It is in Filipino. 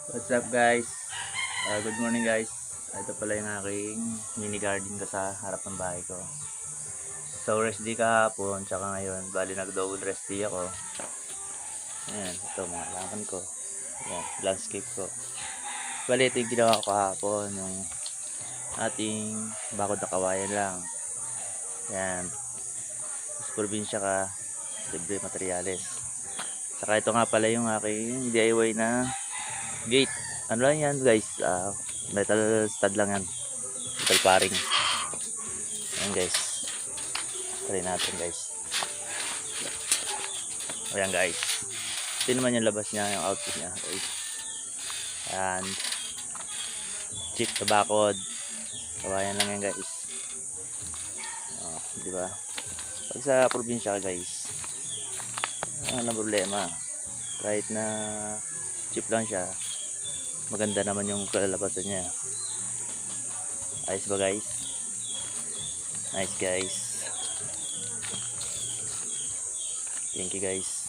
What's up guys? Good morning guys. Ito pala yung aking mini garden ko sa harap ng bahay ko. So rest day kahapon, tsaka ngayon, bali nag double rest day ako. Ayan, ito mga laman ko. Ayan, landscape ko. Bali ito yung ginawa ko kahapon, yung ating bakod na kawayan lang. Ayan, sa probinsya ka, libre materials. Saka ito nga pala yung aking DIY na gate. Ano lang yan guys, metal stud lang yan, metal paring. Ayan guys, try natin guys. Ayan guys, ito naman yung labas niya, yung output niya guys. Ayan, cheap na bakod, kawayan lang yan guys. Diba, pag sa probinsya ka guys, walang problema, kahit na cheap lang siya, maganda naman yung kalalabasan niya. Ayos ba guys? Nice guys. Thank you guys.